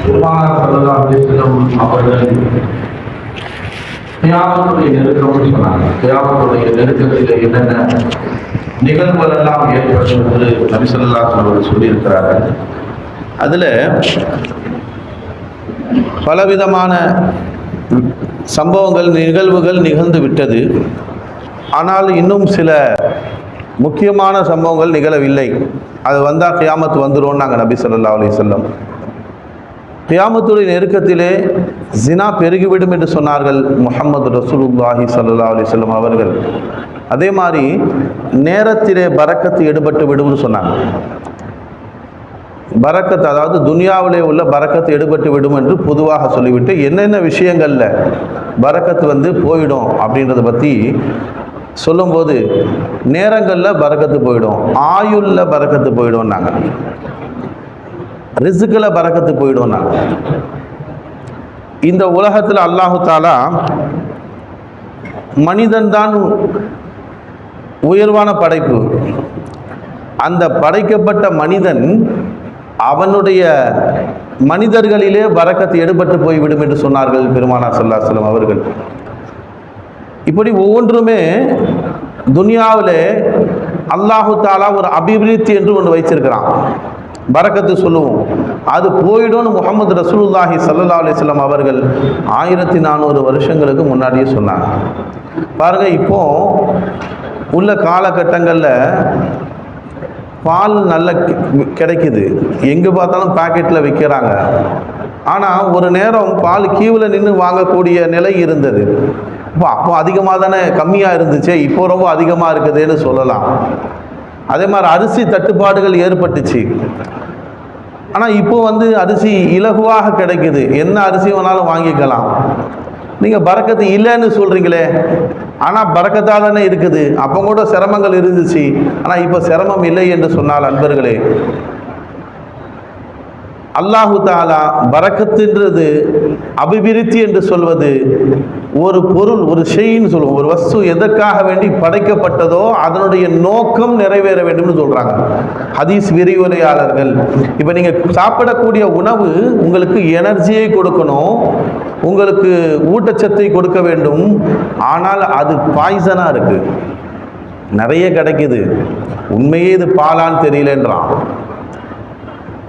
பெருமானார் ஸல்லல்லாஹு அலைஹி வஸல்லம் அவர்கள் கியாமத்துடைய நெருக்கம்னு சொன்னாங்க. கியாமத்துடைய நெருக்கத்தில் என்னென்ன நிகழ்வுகள் எல்லாம் ஏற்படும் என்று நபி ஸல்லல்லாஹு அலைஹி வஸல்லம் சொல்லியிருக்கிறார்கள். அதில் பலவிதமான சம்பவங்கள் நிகழ்வுகள் நிகழ்ந்து விட்டது. ஆனால் இன்னும் சில முக்கியமான சம்பவங்கள் நிகழவில்லை. அது வந்தால் கியாமத்து வந்துடும் நாங்கள் நபி ஸல்லல்லாஹு அலைஹி வஸல்லம். கியாமத்துடைய நெருக்கத்திலே ஜினா பெருகிவிடும் என்று சொன்னார்கள் முஹம்மது ரசூலுல்லாஹி ஸல்லல்லாஹு அலைஹி வஸல்லம் அவர்கள். அதே மாதிரி நேரத்திலே பரக்கத்து எடுபட்டு விடும்னு சொன்னாங்க. பரக்கத்து, அதாவது துனியாவிலே உள்ள பரக்கத்து எடுபட்டு விடும் என்று பொதுவாக சொல்லிவிட்டு என்னென்ன விஷயங்களில் பரக்கத்து போயிடும் அப்படின்றத பற்றி சொல்லும்போது, நேரங்களில் பரக்கத்து போயிடும், ஆயுளில் பரக்கத்து போயிடும் நாங்கள், ரிஸ்கில் பரக்கத்து போயிடும் நாங்கள். இந்த உலகத்தில் அல்லாஹு தாலா மனிதன்தான் உயர்வான படைப்பு. அந்த படைக்கப்பட்ட மனிதன் அவனுடைய மனிதர்களிலே பரக்கத்து எடுபட்டு போய்விடும் என்று சொன்னார்கள் பெருமானார் ஸல்லல்லாஹு அலைஹி வஸல்லம் அவர்கள். இப்படி ஒவ்வொன்றுமே துனியாவிலே அல்லாஹு தாலா ஒரு அபிவிருத்தி என்று ஒன்று வைச்சிருக்கிறான். பரக்கத்து சொல்லுவோம், அது போயிடும்னு முஹம்மது ரசூலுல்லாஹி ஸல்லல்லாஹு அலைஹி வஸல்லம் அவர்கள் 1400 வருஷங்களுக்கு முன்னாடியே சொன்னாங்க. பாருங்க, இப்போ உள்ள காலகட்டங்களில் பால் நல்ல கிடைக்குது, எங்கே பார்த்தாலும் பாக்கெட்டில் விற்கிறாங்க. ஆனால் ஒரு நேரம் பால் கியூவில் நின்று வாங்கக்கூடிய நிலை இருந்தது. அப்போ அதிகமாக தானே, கம்மியாக இருந்துச்சு, இப்போ ரொம்ப அதிகமாக இருக்குதுன்னு சொல்லலாம். அதே மாதிரி அரிசி தட்டுப்பாடுகள் ஏற்பட்டுச்சு. ஆனால் இப்போ அரிசி இலகுவாக கிடைக்குது, என்ன அரிசி வேணாலும் வாங்கிக்கலாம். நீங்கள் பரக்கத்து இல்லைன்னு சொல்கிறீங்களே, ஆனால் பரக்கத்தாக தானே இருக்குது. அப்போ கூட சிரமங்கள் இருந்துச்சு, ஆனால் இப்போ சிரமம் இல்லை என்று சொன்னால் அன்பர்களே, அல்லாஹு தாலா பரக்கத்துன்றது அபிவிருத்தி என்று சொல்வது ஒரு பொருள், ஒரு ஷெய்ன்னு சொல்லுவோம், ஒரு வஸ்து எதற்காக வேண்டி படைக்கப்பட்டதோ அதனுடைய நோக்கம் நிறைவேற வேண்டும்னு சொல்கிறாங்க ஹதீஸ் விரிவுரையாளர்கள். இப்போ நீங்கள் சாப்பிடக்கூடிய உணவு உங்களுக்கு எனர்ஜியை கொடுக்கணும், உங்களுக்கு ஊட்டச்சத்தை கொடுக்க வேண்டும். ஆனால் அது பாய்சனாக இருக்குது, நிறைய கிடைக்குது, உண்மையே இது பாலான்னு தெரியலன்றான்.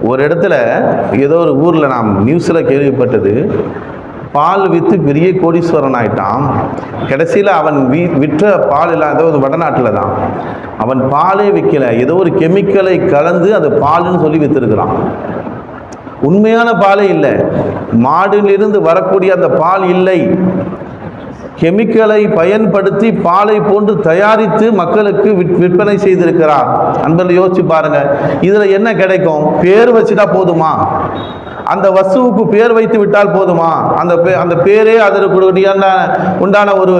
ஒரு இடத்துல ஏதோ ஒரு ஊரில் நாம் நியூஸில் கேள்விப்பட்டது, பால் விற்று பெரிய கோடீஸ்வரன் ஆயிட்டான். கடைசியில் அவன் விற்ற பால் எல்லாம் ஏதோ ஒரு வடநாட்டில் தான், அவன் பாலே விற்கலை, ஏதோ ஒரு கெமிக்கலை கலந்து அது பாலுன்னு சொல்லி விற்றுருக்கிறான். உண்மையான பாலே இல்லை, மாடிலிருந்து வரக்கூடிய அந்த பால் இல்லை, கெமிக்கலை பயன்படுத்தி பாலை போன்று தயாரித்து மக்களுக்கு விற்பனை செய்திருக்கிறார். அன்பர்கள் யோசிச்சு பாருங்க, இதுல என்ன கிடைக்கும்? பேர் வச்சுட்டா போதுமா? அந்த வஸ்துவுக்கு பேர் வைத்து விட்டால் போதுமா? அந்த பேரே அதற்கு உண்டான ஒரு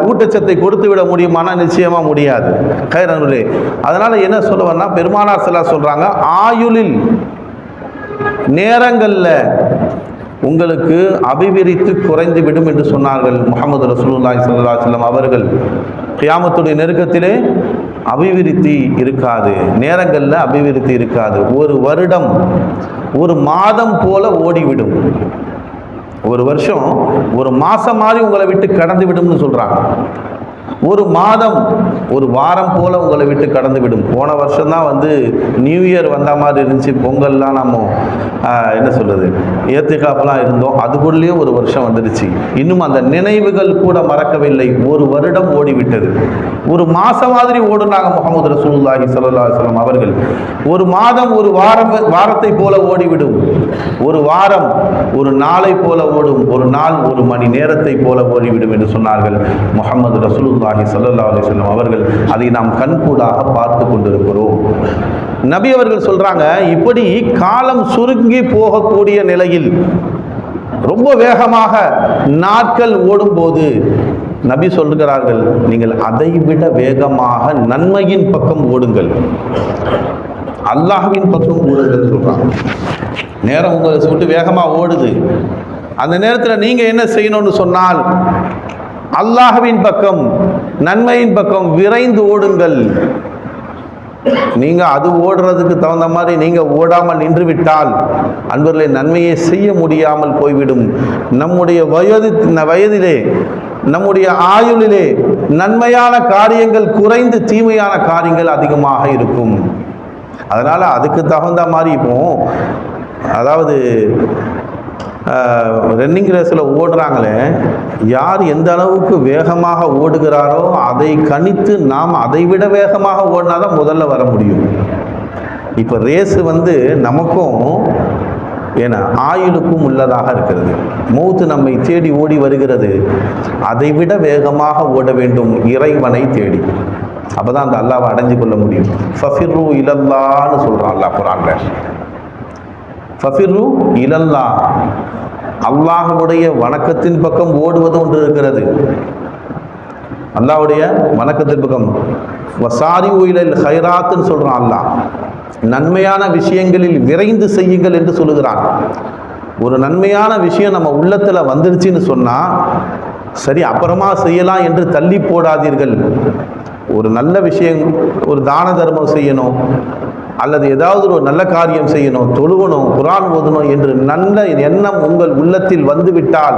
ஊட்டச்சத்தை கொடுத்து விட முடியுமானா நிச்சயமா முடியாது. கைரனுலே, அதனால என்ன சொல்லுவேன்னா, பெருமானார் ஸல்லல்லாஹு அலைஹி சொல்றாங்க, ஆயுளில் நேரங்கள்ல உங்களுக்கு அபிவிருத்தி குறைந்து விடும் என்று சொன்னார்கள் முஹம்மது ரசூலுல்லாஹி ஸல்லல்லாஹு அலைஹி வஸல்லம் அவர்கள். கியாமத்துடைய நெருக்கத்திலே அபிவிருத்தி இருக்காது, நேரங்களில் அபிவிருத்தி இருக்காது. ஒரு வருடம் ஒரு மாதம் போல ஓடிவிடும். ஒரு வருஷம் ஒரு மாதம் மாதிரி உங்களை விட்டு கடந்து விடும்னு சொல்கிறாங்க. ஒரு மாதம் ஒரு வாரம் போல் உங்களை விட்டு கடந்து விடும். போன வருஷம் தான் நியூ இயர் வந்த மாதிரி இருந்துச்சு, பொங்கல்லாம் நம்ம என்ன சொல்கிறது ஏத்திகாப்பெல்லாம் இருந்தோம், அதுக்குள்ளேயே ஒரு வருஷம் வந்துடுச்சு. இன்னும் அந்த நினைவுகள் கூட மறக்கவில்லை. ஒரு வருடம் ஓடிவிட்டது. ஒரு மாதம் மாதிரி ஓடுனாங்க முஹம்மது ரசூலுல்லாஹி ஸல்லல்லாஹு அலைஹி வஸல்லம் அவர்கள். ஒரு மாதம் ஒரு வாரத்தை போல ஓடிவிடும். ஒரு வாரம் ஒரு நாளை போல ஓடும். ஒரு நாள் ஒரு மணி நேரத்தை போல ஓடிவிடும் என்று சொன்னார்கள் முஹம்மது ரசூலுல்லாஹி ஸல்லல்லாஹு அலைஹி வஸல்லம் அவர்கள். அதை நாம் கண்கூடாக பார்த்து கொண்டிருக்கிறோம். நபி அவர்கள் சொல்றாங்க, இப்படி காலம் சுருங்கி போகக்கூடிய நிலையில் ரொம்ப வேகமாக நாட்கள் ஓடும்போது நபி சொல்கிறார்கள், நீங்கள் அதைவிட வேகமாக நன்மையின் பக்கம் ஓடுங்கள், அல்லாஹ்வின் பக்கம் ஓடுங்கள் சொல்றாங்க. நேரம் உங்களை விட்டு வேகமாக ஓடுது. அந்த நேரத்தில் நீங்க என்ன செய்யணும்னு சொன்னால், அல்லாஹ்வின் பக்கம் நன்மையின் பக்கம் விரைந்து ஓடுங்கள். நீங்கள் அது ஓடுறதுக்கு தகுந்த மாதிரி நீங்கள் ஓடாமல் நின்று விட்டால் அன்பர்களே நன்மையை செய்ய முடியாமல் போய்விடும். நம்முடைய வயதிலே நம்முடைய ஆயுளிலே நன்மையான காரியங்கள் குறைந்து தீமையான காரியங்கள் அதிகமாக இருக்கும். அதனால் அதுக்கு தகுந்த மாதிரி இப்போ அதாவது ரன்னிங் ரேஸில் ஓடுறாங்களே, யார் எந்த அளவுக்கு வேகமாக ஓடுகிறாரோ அதை கணித்து நாம் அதை விட வேகமாக ஓடினா தான் முதல்ல வர முடியும். இப்போ ரேஸு நமக்கும் ஏன்னா ஆயுளுக்கும் உள்ளதாக இருக்கிறது. மௌத்து நம்மை தேடி ஓடி வருகிறது. அதை விட வேகமாக ஓட வேண்டும் இறைவனை தேடி. அப்போ தான் அந்த அல்லாவை அடைஞ்சு கொள்ள முடியும். ஃபஃபிர்ரு இலல்லான்னு சொல்கிறான் அல்லாஹ் குர்ஆன்ல. ஃபஃபிர்ரு இலல்லா, அல்லாஹ்வுடைய வணக்கத்தின் பக்கம் ஓடுவது ஒன்று இருக்கிறது. அல்லாஹ்வுடைய வணக்கத்தின் பக்கம் வசாரிஉ இலல் ஹைராத்துன்னு சொல்கிறான் அல்லாஹ். நன்மையான விஷயங்களில் விரைந்து செய்யுங்கள் என்று சொல்லுகிறான். ஒரு நன்மையான விஷயம் நம்ம உள்ளத்தில் வந்துருச்சுன்னு சொன்னால் சரி அப்புறமா செய்யலாம் என்று தள்ளி போடாதீர்கள். ஒரு நல்ல விஷயம், ஒரு தான தர்மம் செய்யணும் அல்லது ஏதாவது ஒரு நல்ல காரியம் செய்யணும், தொழுவணும், குர்ஆன் ஓதணும் என்று நல்ல எண்ணம் உங்கள் உள்ளத்தில் வந்துவிட்டால்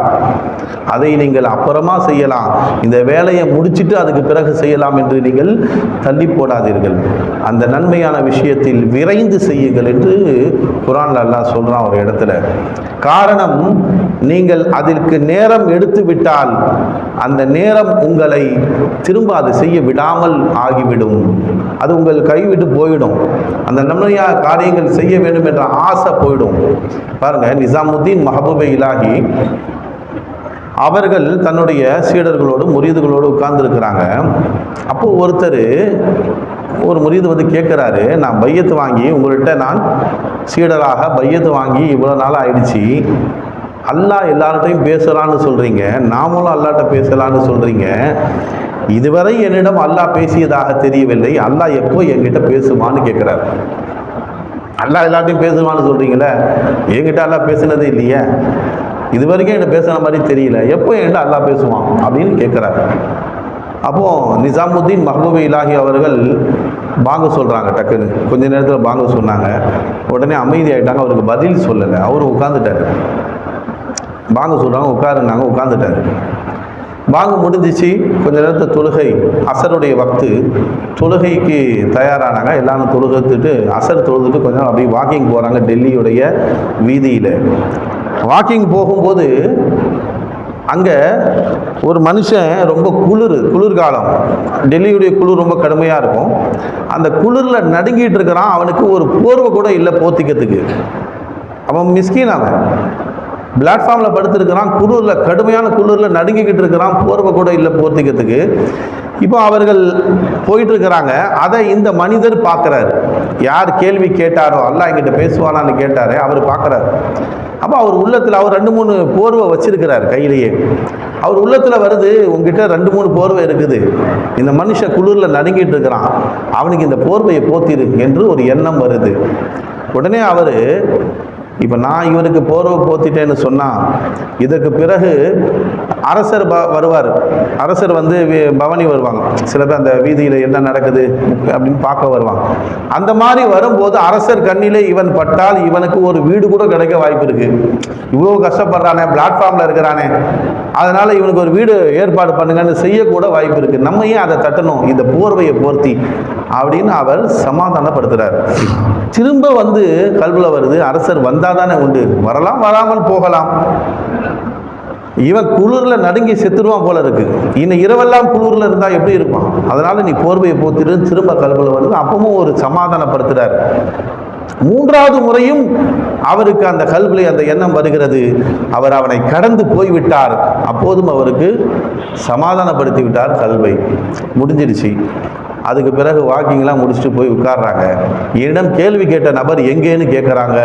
அதை நீங்கள் அப்புறமா செய்யலாம், இந்த வேலையை முடிச்சுட்டு அதுக்கு பிறகு செய்யலாம் என்று நீங்கள் தள்ளி போடாதீர்கள். அந்த நன்மையான விஷயத்தில் விரைந்து செய்யுங்கள் என்று குர்ஆன்ல அல்லாஹ் சொல்கிறான் ஒரு இடத்துல. காரணம், நீங்கள் அதற்கு நேரம் எடுத்து விட்டால் அந்த நேரம் உங்களை திரும்ப அதை செய்ய விடாமல் ஆகிவிடும். அது உங்கள் கைவிட்டு போயிடும். அந்த நன்மையான காரியங்கள் செய்ய வேண்டும் என்ற ஆசை போயிடும். பாருங்க, நிசாமுத்தீன் மஹபூபே இலாஹி அவர்கள் தன்னுடைய சீடர்களோடு முரீதுகளோடு உட்கார்ந்துருக்கிறாங்க. அப்போ ஒருத்தர் ஒரு முரீது கேட்குறாரு, நான் பையத்து வாங்கி உங்கள்கிட்ட நான் சீடராக பையத்து வாங்கி இவ்வளோ நாள் ஆயிடுச்சு, அல்லாஹ் எல்லார்ட்டையும் பேசலான்னு சொல்கிறீங்க, நாமளும் அல்லாஹ்ட்ட பேசலான்னு சொல்கிறீங்க, இதுவரை என்னிடம் அல்லாஹ் பேசியதாக தெரியவில்லை, அல்லாஹ் எப்போ என்கிட்ட பேசுவான்னு கேட்குறாரு. அல்லாஹ் எல்லார்ட்டையும் பேசுவான்னு சொல்கிறீங்களே, என்கிட்ட அல்லாஹ் பேசுனதே இல்லையே, இது வரைக்கும் என்கிட்ட பேசுகிற மாதிரி தெரியல, எப்போ என்கிட்ட அல்லாஹ் பேசுவான் அப்படின்னு கேட்குறாரு. அப்போது நிசாமுத்தீன் மஹபூபே இலாஹி அவர்கள் பாங்க சொல்கிறாங்க. டக்குன்னு கொஞ்ச நேரத்தில் பாங்க சொன்னாங்க. உடனே அமைதி ஆகிட்டாங்க. அவருக்கு பதில் சொல்லலை. அவரும் உட்காந்துட்டார். பாங்க சொல்கிறாங்க, உட்காருனாங்க, உட்காந்துட்டார். பாங்க முடிஞ்சிச்சு. கொஞ்ச நேரத்தில் தொழுகை, அசருடைய வக்து, தொழுகைக்கு தயாரானாங்க. எல்லாரும் தொழுகத்துட்டு அசர் தொழுதுட்டு கொஞ்சம் அப்படியே வாக்கிங் போகிறாங்க. டெல்லியுடைய வீதியில் வாக்கிங் போகும்போது அங்கே ஒரு மனுஷன் ரொம்ப குளிர்காலம், டெல்லியுடைய குளிர் ரொம்ப கடுமையாக இருக்கும். அந்த குளிரில் நடுங்கிட்டு இருக்கிறான். அவனுக்கு ஒரு போர்வை கூட இல்லை போத்திக்கிறதுக்கு. அவன் மிஸ்கீன், அவன் பிளாட்ஃபார்மில் படுத்துருக்கிறான். குளிரில், கடுமையான குளிரில் நடுங்கிக்கிட்டு இருக்கிறான். போர்வை கூட இல்லை போர்த்திக்கிறதுக்கு. இப்போ அவர்கள் போயிட்டுருக்கிறாங்க. அதை இந்த மனிதர் பார்க்குறாரு. யார் கேள்வி கேட்டாரோ, அல்லாஹ் என்கிட்ட பேசுவானான்னு கேட்டார், அவர் பார்க்குறாரு. அப்போ அவர் உள்ளத்தில், அவர் 2-3 போர்வை வச்சிருக்கிறார் கையிலேயே. அவர் உள்ளத்தில் வருது, உங்ககிட்ட 2-3 போர்வை இருக்குது, இந்த மனுஷன் குளிரில் நடுங்கிட்டு இருக்கிறான், அவனுக்கு இந்த போர்வையை போத்திரு என்று ஒரு எண்ணம் வருது. உடனே அவர், இப்போ நான் இவருக்கு போர்வை போத்திட்டேன்னு சொன்னால் இதற்கு பிறகு அரசர் வருவார். அரசர் பவனி வருவாங்க. சில பேர் அந்த வீதியில் என்ன நடக்குது அப்படின்னு பார்க்க வருவாங்க. அந்த மாதிரி வரும்போது அரசர் கண்ணிலே இவன் பட்டால் இவனுக்கு ஒரு வீடு கூட கிடைக்க வாய்ப்பு இருக்குது. இவ்வளோ கஷ்டப்படுறானே, பிளாட்ஃபார்மில் இருக்கிறானே, அதனால் இவனுக்கு ஒரு வீடு ஏற்பாடு பண்ணுங்கன்னு செய்யக்கூட வாய்ப்பு இருக்குது. நம்ம ஏன் அதை தட்டணும், இந்த போர்வையை போர்த்தி அப்படின்னு அவர் சமாதானப்படுத்துகிறார். திரும்ப கல்வியில் வருது, அரசர் வந்தால் தானே உண்டு, வரலாம் வராமல் போகலாம். இவன் குளிரில் நடுங்கி செத்துருவான் போல இருக்கு. இன்னும் இரவெல்லாம் குளிரில் இருந்தால் எப்படி இருப்பான்? அதனால நீ போர்வையை போத்திட்டு திரும்ப கல்வியில் வருது. அப்பவும் ஒரு சமாதானப்படுத்துகிறார். 3வது முறையும் அவருக்கு அந்த கல்விலை அந்த எண்ணம் வருகிறது. அவர் அவனை கடந்து போய்விட்டார். அப்போதும் அவருக்கு சமாதானப்படுத்தி விட்டார். கல்வை முடிஞ்சிருச்சு. அதுக்கு பிறகு வாக்கிங்லாம் முடிச்சுட்டு போய் உட்கார்றாங்க. என்னிடம் கேள்வி கேட்ட நபர் எங்கேன்னு கேட்குறாங்க.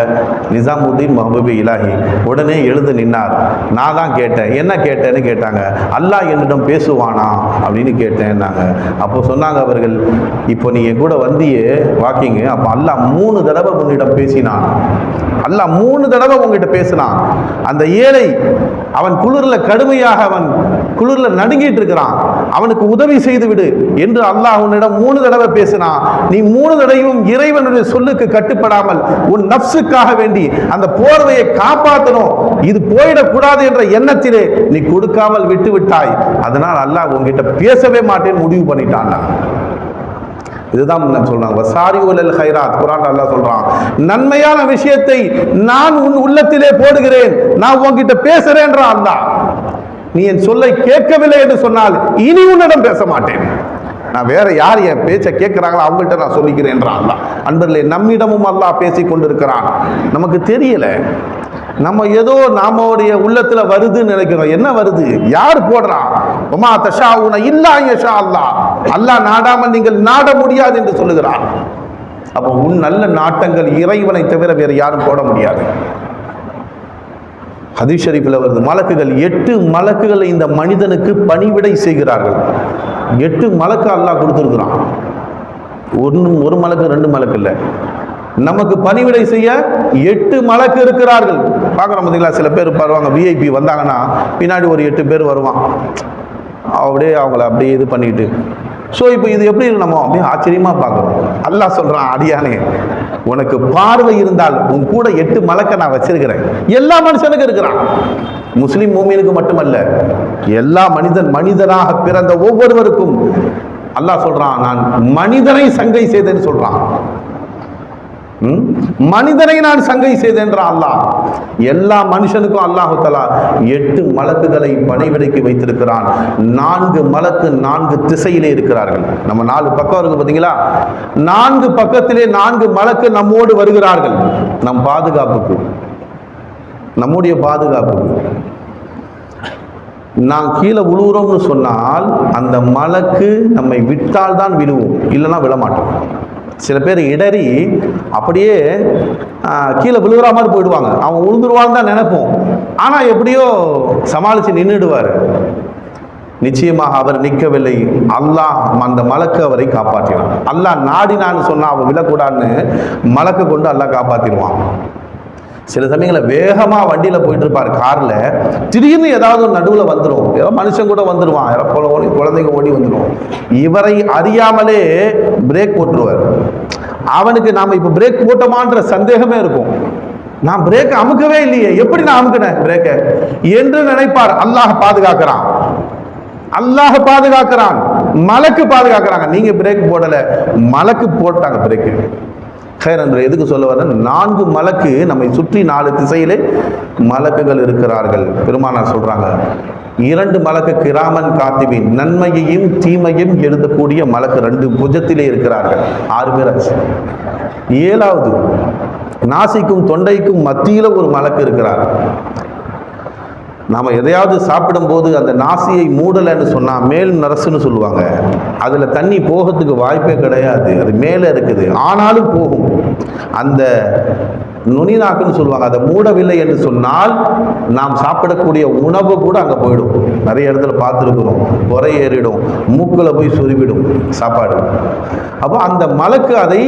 நிசாமுத்தீன் மஹபூபே இலாஹி உடனே எழுந்து நின்னார். நான் தான் கேட்டேன். என்ன கேட்டேன்னு கேட்டாங்க. அல்லாஹ் என்னிடம் பேசுவானா அப்படின்னு கேட்டேன்னாங்க. அப்போ சொன்னாங்க அவர்கள், இப்போ நீ என் கூட வந்தியே வாக்கிங்கு, அப்போ அல்லாஹ் 3 தடவை உன்னிடம் பேசினான். அல்லாஹ் 3 தடவை உங்ககிட்ட பேசினான். அந்த ஏழை, அவன் குளிரில் கடுமையாக, அவன் குளிரில் நடுங்கிட்டு இருக்கிறான். அவனுக்கு உதவி செய்து விடு என்று அல்லாஹ் உன்னிடம் 3 தடவை பேசினான். நீ 3 தடவையும் இறைவனுடைய சொல்லுக்கு கட்டுப்படாமல் உன் நப்சுக்காக வேண்டி அந்த போர்வையை காப்பாற்றணும், இது போயிடக்கூடாது என்ற எண்ணத்திலே நீ கொடுக்காமல் விட்டு விட்டாய். அதனால் அல்லாஹ் உன்கிட்ட பேசவே மாட்டேன்னு முடிவு பண்ணிட்டான். இதுதான் சொல்றாங்க வசாரிஉல் ஹைராத். குர்ஆன்ல அல்லாஹ் சொல்றான், நன்மையான விஷயத்தை நான் உன் உள்ளத்திலே போடுகிறேன், நான் உன்கிட்ட பேசுறேன்றான் அல்லாஹ். நீ என் சொல்லை கேட்கவில்லை என்று சொன்னால் இனி உன்னிடம் பேச மாட்டேன், நான் வேற யார் என் பேச்சை கேட்கிறாங்களோ அவங்கள்ட்ட நான் சொல்லிக்கிறேன்றான் அல்லாஹ். அன்பர்களே, நம்மிடமும் அல்லாஹ் பேசி கொண்டிருக்கிறான், நமக்கு தெரியல. நம்ம ஏதோ நாமோடைய உள்ளத்துல வருதுன்னு நினைக்கிறோம். என்ன வருது? யார் போடுறான்? உமா தஷாவுன இல்லா யஷா அல்லாஹ். அல்லாஹ் நாடாமல் நீங்கள் நாட முடியாது என்று சொல்லுகிறான். அப்போ உன் நல்ல நாட்டங்கள் இறைவனை தவிர வேற யாரும் போட முடியாது. ஹதீஸ் ஷரீஃபில் வருது, மலக்குகள் 8 மலக்குகளை இந்த மனிதனுக்கு பணிவிடை செய்கிறார்கள். 8 மலக்கு அல்லாஹ் கொடுத்துருக்குறான். ஒரு மலக்கு 2 மலக்கு இல்லை, நமக்கு பணிவிடை செய்ய 8 மலக்கு இருக்கிறார்கள். பார்க்குறோம் பார்த்தீங்களா? சில பேர் வருவாங்க, விஐபி வந்தாங்கன்னா பின்னாடி ஒரு 8 பேர் வருவான், அப்படியே அவங்கள அப்படியே இது பண்ணிட்டு. ஸோ இப்போ இது எப்படி நம்ம அப்படியே ஆச்சரியமாக பார்க்குறோம். அல்லாஹ் சொல்கிறான், அடியானே உனக்கு பார்வை இருந்தால் உன் கூட 8 மலக்கை நான் வச்சிருக்கிறேன். எல்லா மனுஷனுக்கும் இருக்கிறான், முஸ்லிம் மூமினுக்கு மட்டுமல்ல, எல்லா மனிதனாக பிறந்த ஒவ்வொருவருக்கும் அல்லாஹ் சொல்றான், நான் மனிதனை சங்கை செய்தேன்னு சொல்றான். மனிதனை நான் சங்கை செய்தேன்றான் அல்லாஹ். எல்லா மனுஷனுக்கும் அல்லாஹு தஆலா 8 மலக்குகளை பணிவிடைக்கு வைத்திருக்கிறான். 4 மலக்கு 4 திசையிலே இருக்கிறார்கள். நம்ம 4 பக்கம் இருக்கு பார்த்தீங்களா? 4 பக்கத்திலே 4 மலக்கு நம்மோடு வருகிறார்கள், நம் பாதுகாப்புக்கு, நம்முடைய பாதுகாப்புக்கு. நான் கீழே விழுவுறோம்னு சொன்னால் அந்த மலக்கு நம்மை விட்டால் தான் விழுவோம், இல்லைன்னா விழமாட்டோம். சில பேர் இடறி அப்படியே கீழே விழுகிற மாதிரி போயிடுவாங்க. அவன் விழுந்துருவான்னு தான் நினைப்போம், ஆனால் எப்படியோ சமாளித்து நின்றுடுவார். நிச்சயமாக அவர் நிற்கவில்லை, அல்லாஹ் அந்த மலக்கு அவரை காப்பாற்றினான். அல்லாஹ் நாடினான்னு சொன்னால் அவன் விழக்கூடாதுன்னு மலக்கை கொண்டு அல்லாஹ் காப்பாற்றிடுவான். சில சமயங்களில் வேகமாக வண்டியில் போயிட்டு இருப்பார், காரில், திடீர்னு ஏதாவது ஒரு நடுவில் வந்துடும், ஏதோ மனுஷன் கூட வந்துடுவான், யாரோ குழந்தைங்க ஓடி வந்துடும். இவரை அறியாமலே பிரேக் போட்டுருவார். அவனுக்கு நாம் இப்போ பிரேக் போட்டோமான்ற சந்தேகமே இருக்கும். நான் பிரேக் அமுக்கவே இல்லையே, எப்படி நான் அமுக்கினேன் பிரேக்கை என்று நினைப்பார். அல்லாஹ் பாதுகாக்கிறான், அல்லாஹ் பாதுகாக்கிறான், மலக்கு பாதுகாக்கிறாங்க. நீங்க பிரேக் போடல, மலக்கு போட்டாங்க பிரேக்கு. எதுக்கு சொல்ல வர? 4 மலக்கு நம்மை சுற்றி 4 திசையிலே மலக்குகள் இருக்கிறார்கள். பெருமானார் சொல்றாங்க, 2 மலக்கு கிராமன் காத்திபின், நன்மையையும் தீமையும் எழுதக்கூடிய மலக்கு 2 புஜத்திலே இருக்கிறார்கள். 6 பேர் ஆச்சு. 7வது நாசிக்கும் தொண்டைக்கும் மத்தியில ஒரு மலக்கு இருக்கிறார். நாம் எதையாவது சாப்பிடும்போது அந்த நாசியை மூடலைன்னு சொன்னால் மேல் நரசுன்னு சொல்லுவாங்க. அதில் தண்ணி போகிறதுக்கு வாய்ப்பே கிடையாது, அது மேலே இருக்குது, ஆனாலும் போகும். அந்த நுனி நாக்குன்னு சொல்லுவாங்க, அதை மூடவில்லை என்று சொன்னால் நாம் சாப்பிடக்கூடிய உணவு கூட அங்கே போயிடும். நிறைய இடத்துல பார்த்துருக்குறோம், குறை ஏறிடும், மூக்கில் போய் சொருவிடும் சாப்பாடு. அப்போ அந்த மலக்கு அதை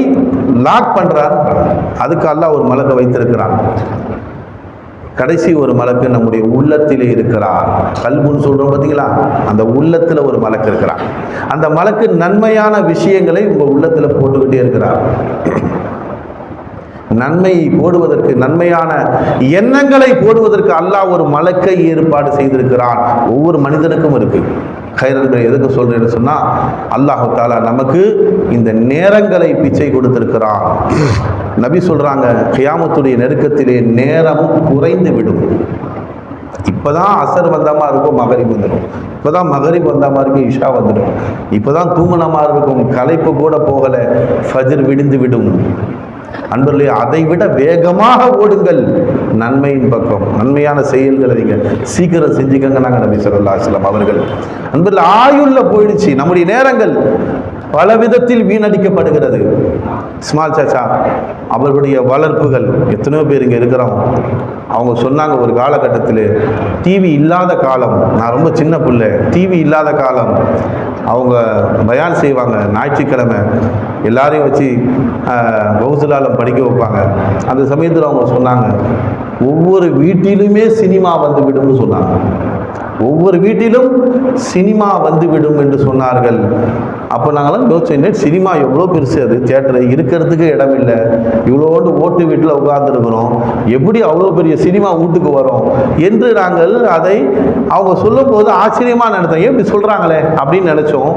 லாக் பண்ணுறார். அதுக்கு அல்லாஹ் ஒரு மலக்கை வைத்திருக்கிறான். கடைசி ஒரு மலக்கு நம்முடைய உள்ளத்திலே இருக்கிறார். கல்புன்னு சொல்றோம் பார்த்தீங்களா? அந்த உள்ளத்துல ஒரு மலக்கு இருக்கிறார். அந்த மலக்கு நன்மையான விஷயங்களை உங்க உள்ளத்துல போட்டுக்கிட்டே இருக்கிறார். நன்மை போடுவதற்கு, நன்மையான எண்ணங்களை போடுவதற்கு அல்லாஹ் ஒரு மலக்கை ஏற்பாடு செய்திருக்கிறான். ஒவ்வொரு மனிதனுக்கும் இருக்கு. கைரன்கள் எதுக்கு சொல்றேன்னு சொன்னா, அல்லாஹு தஆலா நமக்கு இந்த நேரங்களை பிச்சை கொடுத்திருக்கிறான். நபி சொல்றாங்க, கியாமத்துடைய நெருக்கத்திலே நேரம் குறைந்து விடும். இப்பதான் அசர் வந்த மாதிரி இருக்கும், மகரிப் வந்துடும். இப்பதான் மகரிப் வந்த மாதிரி இருக்கும், இஷா வந்துடும். இப்பதான் தூங்குன மாதிரி இருக்கும், களைப்பு கூட போகல, ஃபஜ்ர் விடிந்து விடும். அன்பர்களே, அதை விட வேகமாக ஓடுங்கள் நன்மையின் பக்கம். நன்மையான செயல்களை நீங்க சீக்கிரம் செஞ்சுக்கங்க. நாங்கள் நபி ஸல்லல்லாஹு அலைஹி வஸல்லம் அவர்கள். அன்பர்களே, ஆயுள்ல போயிடுச்சு. நம்முடைய நேரங்கள் பல விதத்தில் வீணடிக்கப்படுகிறது. இஸ்மாயில் சாச்சா அவர்களுடைய வளர்ப்புகள் எத்தனையோ பேர் இங்கே இருக்கிறோம். அவங்க சொன்னாங்க, ஒரு காலகட்டத்தில் டிவி இல்லாத காலம், நான் ரொம்ப சின்ன பிள்ளை, டிவி இல்லாத காலம், அவங்க பயான் செய்வாங்க ஞாயிற்றுக்கிழமை, எல்லாரையும் வச்சு கௌசுலாலம் படிக்க வைப்பாங்க. அந்த சமயத்தில் அவங்க சொன்னாங்க, ஒவ்வொரு வீட்டிலுமே சினிமா வந்து விடும்னு சொன்னாங்க. ஒவ்வொரு வீட்டிலும் சினிமா வந்துவிடும் என்று சொன்னார்கள். அப்போ நாங்களாம் யோசிச்சோம், சினிமா எவ்வளோ பெருசு, அது தியேட்டர் இருக்கிறதுக்கு இடம் இல்லை, இவ்வளோண்டு ஓட்டு வீட்டில் உட்கார்ந்துருக்கிறோம், எப்படி அவ்வளோ பெரிய சினிமா வீட்டுக்கு வரும் என்று நாங்கள் அதை அவங்க சொல்லும் போது ஆச்சரியமாக நினைத்தோம். ஏன் இப்படி சொல்கிறாங்களே அப்படின்னு நினச்சோம்.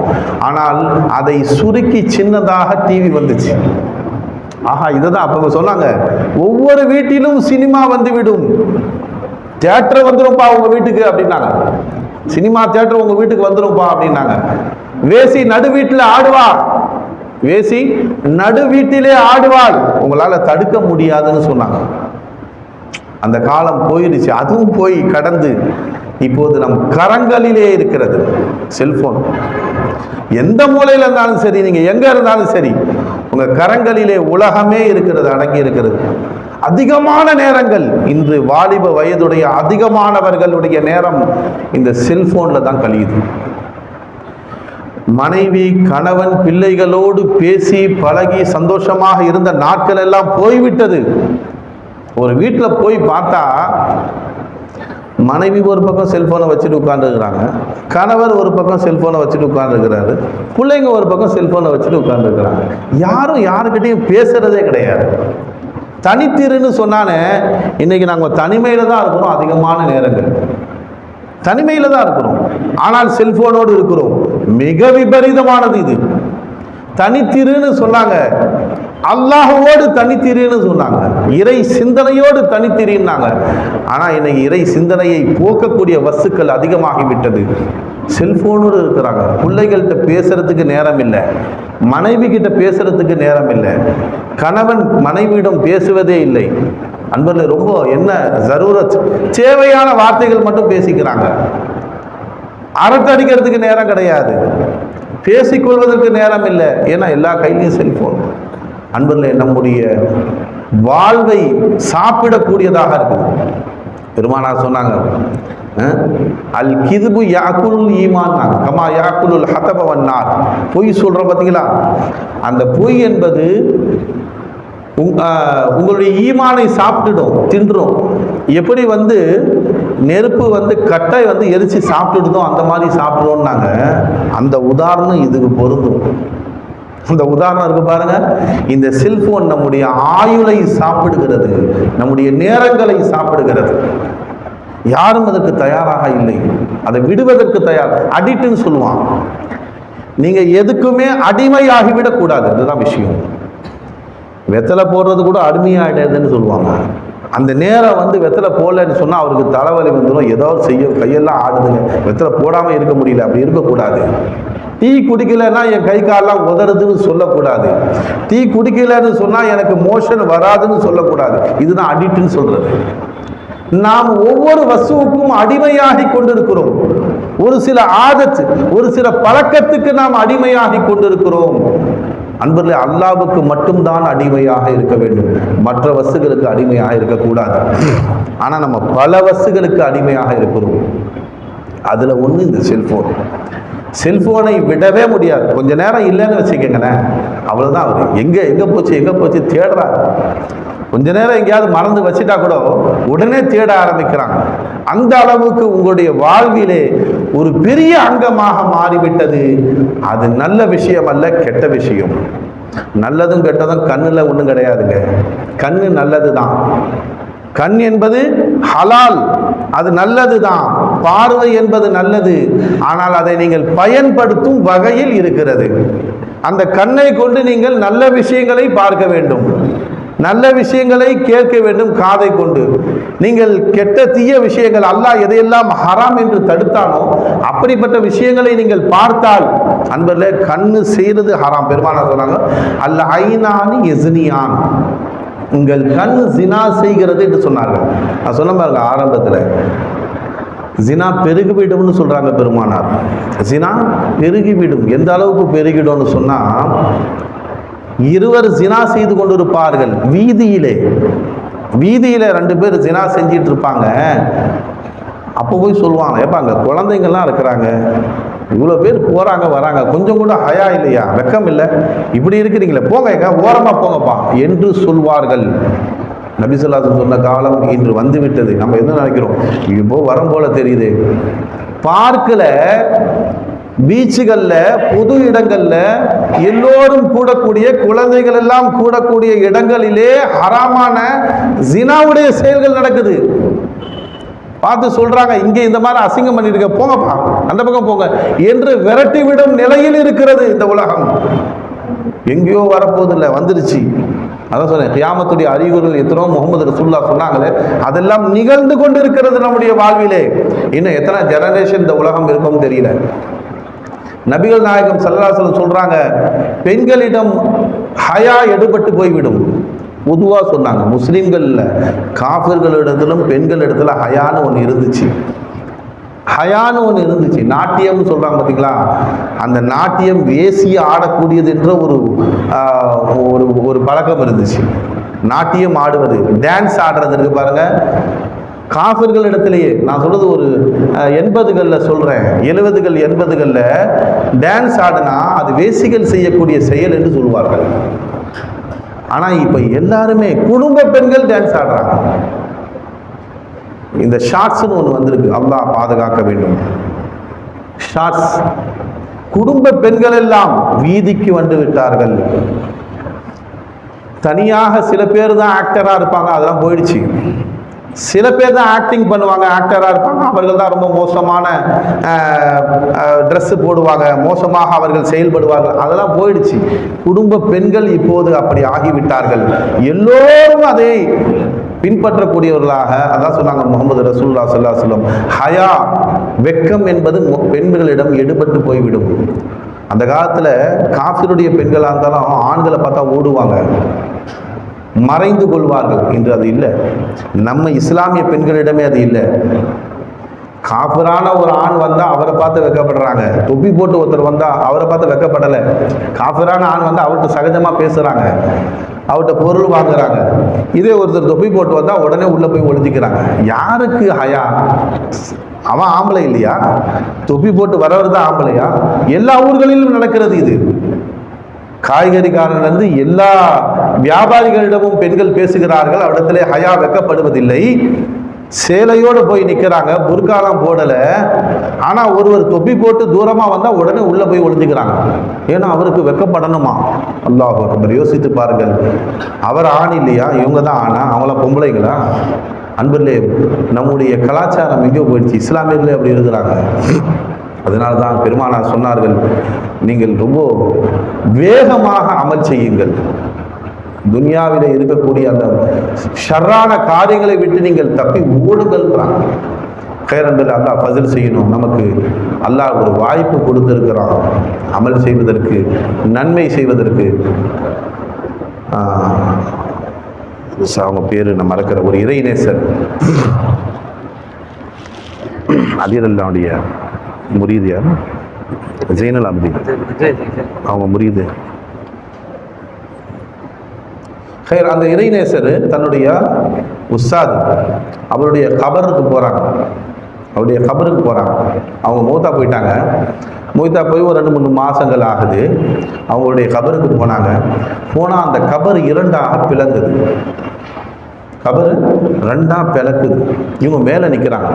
ஆனால் அதை சுருக்கி சின்னதாக டிவி வந்துச்சு. ஆஹா, இதை தான் அப்போ சொன்னாங்க, ஒவ்வொரு வீட்டிலும் சினிமா வந்துவிடும், தியேட்டர் வந்துரும்ப்பா உங்க வீட்டுக்கு அப்படின்னாங்க. சினிமா தியேட்டர் உங்க வீட்டுக்கு வந்துரும்ப்பா அப்படின்னாங்க. வேசி நடு வீட்டில் ஆடுவாள், வேசி நடு வீட்டிலே ஆடுவாள், உங்களால தடுக்க முடியாதுன்னு சொன்னாங்க. அந்த காலம் போயிடுச்சு. அதுவும் போய் கடந்து இப்போது நம் கரங்களிலே இருக்கிறது செல்போன். எந்த மூலையில் இருந்தாலும் சரி, நீங்க எங்க இருந்தாலும் சரி, உங்க கரங்களிலே உலகமே இருக்கிறது, அடங்கி இருக்கிறது. அதிகமான நேரங்கள் இன்று வாலிப வயதுடைய அதிகமானவர்களுடைய நேரம் இந்த செல்போன்ல தான் கழியுது. மனைவி கணவன் பிள்ளைகளோடு பேசி பழகி சந்தோஷமாக இருந்த நாட்கள் எல்லாம் போய்விட்டது. ஒரு வீட்டில் போய் பார்த்தா மனைவி ஒரு பக்கம் செல்போனை வச்சுட்டு உட்கார்ந்துருக்கிறாங்க, கணவர் ஒரு பக்கம் செல்போனை வச்சுட்டு உட்கார்ந்துருக்கிறாரு, பிள்ளைங்க ஒரு பக்கம் செல்போனை வச்சுட்டு உட்கார்ந்துருக்கிறாங்க. யாரும் யாருக்கிட்டையும் பேசுறதே கிடையாது. தனித்திருன்னு சொன்னானே, இன்னைக்கு நாங்கள் தனிமையில தான் இருக்கிறோம். அதிகமான நேரங்கள் தனிமையில தான் இருக்கிறோம், ஆனால் செல்போனோடு இருக்கிறோம். மிக விபரீதமானது இது. தனித்திருன்னு சொன்னாங்க, அல்லாஹ்வோடு தனித்திருன்னு சொன்னாங்க, இறை சிந்தனையோடு தனித்திருன்னாங்க. ஆனால் இன்னைக்கு இறை சிந்தனையை போக்கக்கூடிய வஸ்துக்கள் அதிகமாகிவிட்டது. செல்போனோடு இருக்கிறாங்க. பிள்ளைகள்கிட்ட பேசுறதுக்கு நேரம் இல்லை, மனைவி கிட்ட பேசுறதுக்கு நேரம் இல்லை, கணவன் மனைவியிடம் பேசுவதே இல்லை. அன்பர்களே, ரொம்ப என்ன ஜரூரத், தேவையான வார்த்தைகள் மட்டும் பேசிக்கிறாங்க. அரட்டடிக்கிறதுக்கு நேரம் கிடையாது, பேசிக்கொள்வதற்கு நேரம் இல்லை. ஏன்னா எல்லா கையிலையும் செல்போன். அன்பர்களே, நம்முடைய வாழ்வை சாப்பிடக்கூடியதாக இருக்குது. பெருமானார் சொன்னாங்க, அல் கிதுபு யாக்குலுல் ஈமான் கமா யாக்குலுல் ஹதப வன்னார். பொய் சொல்கிறோம் பார்த்தீங்களா, அந்த பொய் என்பது உங்களுடைய ஈமானை சாப்பிட்டுடும், தின்றும். எப்படி நெருப்பு கட்டை எரிச்சு சாப்பிட்டுடுதோ அந்த மாதிரி சாப்பிடுவோம்னாங்க. அந்த உதாரணம் இதுக்கு பொருந்தும். இந்த உதாரணம் இருக்கு பாருங்க. இந்த செல்போன் நம்முடைய ஆயுளை சாப்பிடுகிறது, நம்முடைய நேரங்களை சாப்பிடுகிறது. யாரும் அதற்கு தயாராக இல்லை, அதை விடுவதற்கு தயார். அடிக்ட்னு சொல்லுவான். நீங்க எதுக்குமே அடிமையாகிவிடக் கூடாது, அதுதான் விஷயம். வெத்தலை போடுறது கூட அடிமையாயிடுதுன்னு சொல்லுவாங்க. அந்த நேரம் வெத்தலை போடலன்னு சொன்னால் அவருக்கு தலைவலி வந்துடும், ஏதோ செய்ய கையெல்லாம் ஆடுதுங்க, வெத்தலை போடாமல் இருக்க முடியல, அப்படி இருக்கக்கூடாது. டீ குடிக்கலைன்னா என் கை காலெல்லாம் உதறதுன்னு சொல்லக்கூடாது. டீ குடிக்கலைன்னு சொன்னால் எனக்கு மோஷன் வராதுன்னு சொல்லக்கூடாது. இதுதான் அடிக்ட்னு சொல்றது. நாம் ஒவ்வொரு வஸ்துவுக்கும் அடிமையாகி கொண்டிருக்கிறோம். ஒரு சில ஆதத், ஒரு சில பழக்கத்துக்கு நாம் அடிமையாகி கொண்டிருக்கிறோம். அன்பர்களே, அல்லாஹ்வுக்கு மட்டும்தான் அடிமையாக இருக்க வேண்டும், மற்ற வஸ்துகளுக்கு அடிமையாக இருக்கக்கூடாது. ஆனால் நம்ம பல வஸ்துகளுக்கு அடிமையாக இருக்கிறோம். அதில் ஒன்று இந்த செல்போன். செல்போனை விடவே முடியாது. கொஞ்ச நேரம் இல்லைன்னு வச்சுக்கோங்களேன், அவ்வளோதான். அவர் எங்கே போச்சு தேடுறாரு. கொஞ்ச நேரம் எங்கேயாவது மறந்து வச்சுட்டா கூட உடனே தேட ஆரம்பிக்கிறாங்க. அந்த அளவுக்கு உங்களுடைய வாழ்விலே ஒரு பெரிய அங்கமாக மாறிவிட்டது. அது நல்ல விஷயம் அல்ல, கெட்ட விஷயம். நல்லதும் கெட்டதும் கண்ணில் ஒன்றும் கிடையாதுங்க. கண்ணு நல்லது தான், கண் என்பது ஹலால், அது நல்லது தான். பார்வை என்பது நல்லது, ஆனால் அதை நீங்கள் பயன்படுத்தும் வகையில் இருக்கிறது. அந்த கண்ணை கொண்டு நீங்கள் நல்ல விஷயங்களை பார்க்க வேண்டும், நல்ல விஷயங்களை கேட்க வேண்டும். காதை கொண்டு நீங்கள் கெட்ட தீய விஷயங்கள், அல்லாஹ் எதையெல்லாம் ஹராம் என்று தடுத்தானோ அப்படிப்பட்ட விஷயங்களை நீங்கள் பார்த்தால், அன்பர்களே, கண்ணு செய்வது ஹராம். பெருமானார் சொன்னாங்க, அல்ல ஐநானி எஸ்னியான், உங்கள் கண் ஜினா செய்கிறது என்று சொன்னார்கள். நான் சொன்ன பாருங்க, ஆரம்பத்தில் ஜினா பெருகிவிடும்னு சொல்றாங்க பெருமானார். ஜினா பெருகிவிடும். எந்த அளவுக்கு பெருகிடும்னு சொன்னா, இருவர் ஜினா செய்து கொண்டிருப்பார்கள் வீதியில 2 பேர் ஜினா செஞ்சிட்டு இருப்பாங்க. அப்போ போய் சொல்லுவாங்க, ஏப்பாங்க குழந்தைங்கள்லாம் இருக்கிறாங்க, இவ்வளோ பேர் போறாங்க வராங்க, கொஞ்சம் கூட ஹயா இல்லையா, வெக்கம் இல்லை, இப்படி இருக்கிறீங்களே, போங்க எங்க ஓரமா போங்கப்பா என்று சொல்வார்கள். நபி ஸல்லல்லாஹு அலைஹி வஸல்லம் சொன்ன காலம் இன்று வந்துவிட்டது. நம்ம என்ன நினைக்கிறோம், இப்போ வரம் போல தெரியுது, பார்க்கல, பீச்சுகள்ல, பொது இடங்கள்ல, எல்லோரும் கூடக்கூடிய, குழந்தைகள் எல்லாம் கூடக்கூடிய இடங்களிலே ஹராமான ஜினாவுடைய செயல்கள் நடக்குது. பார்த்து சொல்றாங்க, இங்கே இந்த மாதிரி அசிங்கம் பண்ணிருக்க, போங்கப்பா அந்த பக்கம் போங்க என்று விரட்டிவிடும் நிலையில் இருக்கிறது இந்த உலகம். எங்கேயோ வரப்போதில்லை, வந்துருச்சு. அதான் சொன்னேன், கியாமத்துடைய அறிகுறிகள் எத்தனோ முகமது ரசூலுல்லாஹ் சொன்னாங்களே, அதெல்லாம் நிகழ்ந்து கொண்டு இருக்கிறது நம்முடைய வாழ்விலே. இன்னும் எத்தனை ஜெனரேஷன் இந்த உலகம் இருக்கும்னு தெரியல. நபிகள் நாயகம் ஸல்லல்லாஹு அலைஹி வஸல்லம் சொல்றாங்க, பெண்களிடம் ஹயா எடுபட்டு போய்விடும். பொதுவாக சொன்னாங்க, முஸ்லீம்கள் இல்லை, காஃபிர்களிடத்திலும் பெண்களிடத்துல ஹயான்னு ஒன்று இருந்துச்சு. ஹயான்னு ஒன்று இருந்துச்சு. நாட்டியம்னு சொல்கிறாங்க பார்த்தீங்களா, அந்த நாட்டியம் வேசிய ஆடக்கூடியது என்ற ஒரு பழக்கம் இருந்துச்சு. நாட்டியம் ஆடுவது, டான்ஸ் ஆடுறது இருக்கு பாருங்க, காஃபிர்கள் இடத்துலையே. நான் சொல்றது ஒரு 80களில் சொல்கிறேன், 70கள் 80களில் டான்ஸ் ஆடினா அது வேசிகள் செய்யக்கூடிய செயல் என்று சொல்லுவார்கள். ஆனால் இப்போ எல்லாருமே குடும்ப பெண்கள் டான்ஸ் ஆடுறாங்க. இந்த ஷார்ட்ஸ்னு ஒன்று வந்திருக்கு, அல்லாஹ் பாதுகாக்க வேண்டும். ஷார்ட்ஸ், குடும்ப பெண்கள் எல்லாம் வீதிக்கு வந்து விட்டார்கள். தனியாக சில பேர் தான் ஆக்டராக இருப்பாங்க, அதெல்லாம் போயிடுச்சு. சில பேர் தான் ஆக்டிங் பண்ணுவாங்க, ஆக்டராக இருப்பாங்க, அவர்கள் தான் ரொம்ப மோசமான ட்ரெஸ்ஸு போடுவாங்க, மோசமாக அவர்கள் செயல்படுவார்கள், அதெல்லாம் போயிடுச்சு. குடும்ப பெண்கள் இப்போது அப்படி ஆகிவிட்டார்கள். எல்லோரும் அதை பின்பற்றக்கூடியவர்களாக. அதான் சொன்னாங்க முகமது ரசூலுல்லாஹ் ஸல்லல்லாஹு அலைஹி வஸல்லம், ஹயா, வெட்கம் என்பது பெண்களிடம் எடுபட்டு போய்விடும். அந்த காலத்தில் காஃபிருடைய பெண்களாக இருந்தாலும் ஆண்களை பார்த்தா ஓடுவாங்க, மறைந்து கொள்வார்கள். இன்று அது இல்லை. நம்ம இஸ்லாமிய பெண்களிடமே அது இல்லை. காஃபிரான ஒரு ஆண் வந்தால் அவரை பார்த்து வெக்கப்படுறாங்க, தொப்பி போட்டு ஒருத்தர் வந்தால் அவரை பார்த்து வெக்கப்படலை. காஃபிரான ஆண் வந்தால் அவர்கிட்ட சகஜமாக பேசுகிறாங்க, அவர்கிட்ட பொருள் வாங்குறாங்க. இதே ஒருத்தர் தொப்பி போட்டு வந்தால் உடனே உள்ளே போய் ஒழிஞ்சிக்கிறாங்க. யாருக்கு ஹயா? அவன் ஆம்பளை இல்லையா? தொப்பி போட்டு வரவர் தான் ஆம்பளையா? எல்லா ஊர்களிலும் நடக்கிறது இது. காய்கறிக்காரன்லேருந்து எல்லா வியாபாரிகளிடமும் பெண்கள் பேசுகிறார்கள், அவரிடத்திலே ஹயா வெக்கப்படுவதில்லை. சேலையோடு போய் நிற்கிறாங்க, புர்காலாம் போடலை. ஆனால் ஒருவர் தொப்பி போட்டு தூரமாக வந்தால் உடனே உள்ளே போய் ஒளிஞ்சுக்கிறாங்க. ஏன்னா அவருக்கு வெக்கப்படணுமா? அல்லாஹ் அக்பர். யோசித்து பாருங்கள், அவர் ஆண் இல்லையா? இவங்க தான் ஆணா? அவங்கள பொம்பளைங்களா? அன்பிலே, நம்முடைய கலாச்சாரம் எங்கேயோ போயிடுச்சு. இஸ்லாமியர்களே அப்படி இருக்கிறாங்க. அதனால தான் பெருமானார் சொன்னார்கள், நீங்கள் ரொம்ப வேகமாக அமல் செய்யுங்கள். துனியாவிலே இருக்கக்கூடிய அந்த ஷர்ரான காரியங்களை விட்டு நீங்கள் தப்பி ஓடுங்கள். கேரண்டில் அல்லாஹ் ஃபஸல் செய்யணும். நமக்கு அல்லாஹ் ஒரு வாய்ப்பு கொடுத்திருக்கிறான் அமல் செய்வதற்கு, நன்மை செய்வதற்கு. அவங்க பேரு நான் மறக்கிற ஒரு இறைநேசர், அலிரல்லாவுடைய முரீது யார்? ஜெயினல் அப்தீன், அவங்க முரீது. ஹைர், அந்த இறைநேசர் தன்னுடைய உஸ்தாத் அவருடைய கபருக்கு போகிறாங்க. அவருடைய கபருக்கு போகிறாங்க. அவங்க மூத்தா போயிட்டாங்க. மூத்தா போய் ஒரு 2-3 மாதங்கள் ஆகுது. அவங்களுடைய கபருக்கு போனாங்க. போனால் அந்த கபர் 2ஆக பிளங்குது. கபர் 2ஆக பிளக்குது. இவங்க மேலே நிற்கிறாங்க.